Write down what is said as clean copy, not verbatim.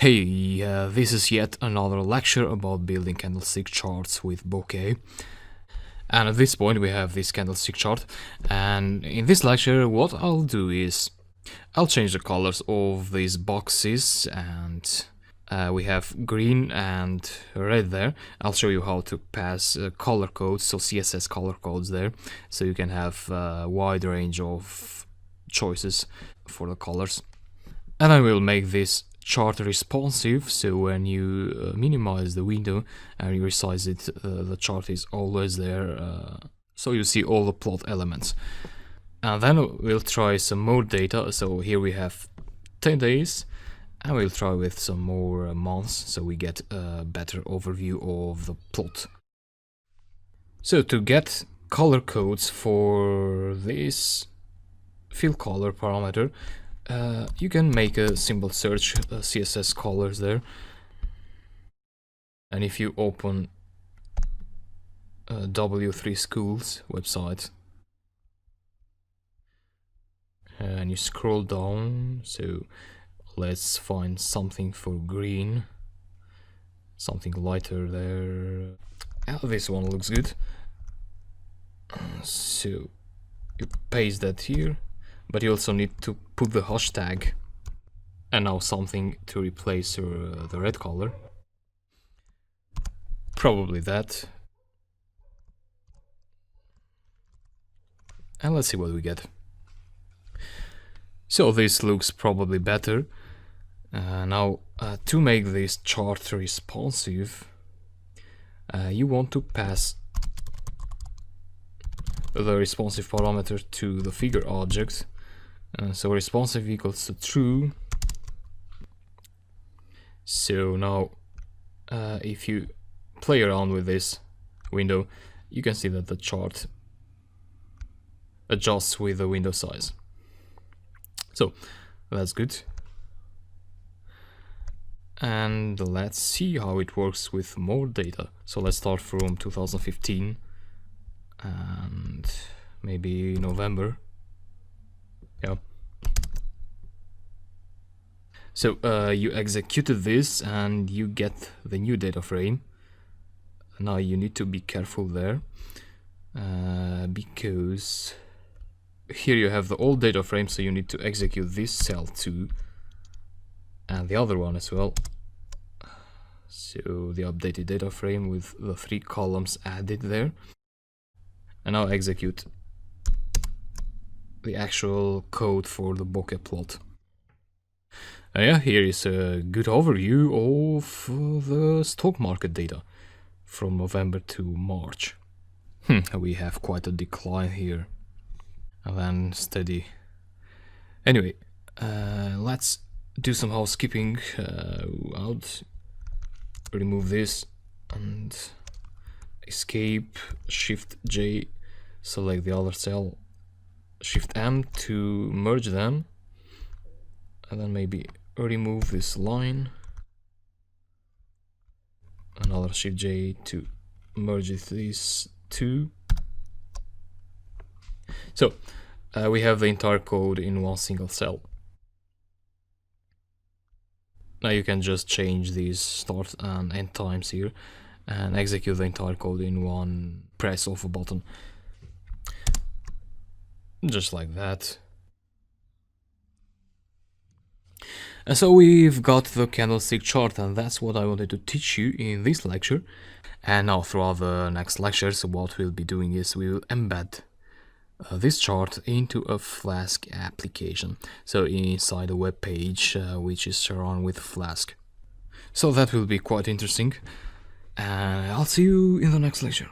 Hey, this is yet another lecture about building candlestick charts with bokeh. And at this point we have this candlestick chart, and in this lecture what I'll do is I'll change the colors of these boxes, and we have green and red there. I'll show you how to pass color codes, so CSS color codes there, so you can have a wide range of choices for the colors. And then we'll make this chart responsive, so when you minimize the window and you resize it, the chart is always there, so you see all the plot elements. And then we'll try some more data. So here we have 10 days, and we'll try with some more months, so we get a better overview of the plot. So to get color codes for this fill color parameter, you can make a simple search, CSS colors there, and if you open W3 Schools website and you scroll down, so let's find something for green, something lighter there. This one looks good, so you paste that here. But you also need to put the hashtag, and now something to replace the red color. Probably that. And let's see what we get. So this looks probably better. Now to make this chart responsive, you want to pass the responsive parameter to the figure object. So responsive equals to true. So now if you play around with this window, you can see that the chart adjusts with the window size. So that's good. And let's see how it works with more data. So let's start from 2015 and maybe November. Yeah. So you executed this and you get the new data frame. Now you need to be careful there, because here you have the old data frame, so you need to execute this cell too, and the other one as well. So the updated data frame with the 3 columns added there. And now execute the actual code for the bokeh plot. Yeah, here is a good overview of the stock market data from November to March. We have quite a decline here, and then steady. Anyway, let's do some housekeeping. Out, remove this, and escape, Shift J, select the other cell, Shift M to merge them, and then maybe remove this line, another Shift J to merge these two. So we have the entire code in one single cell. Now you can just change these start and end times here and execute the entire code in one press of a button. Just like that. And so we've got the candlestick chart, and that's what I wanted to teach you in this lecture. And now throughout the next lectures, what we'll be doing is we will embed this chart into a Flask application. So inside a web page which is run with Flask. So that will be quite interesting. And I'll see you in the next lecture.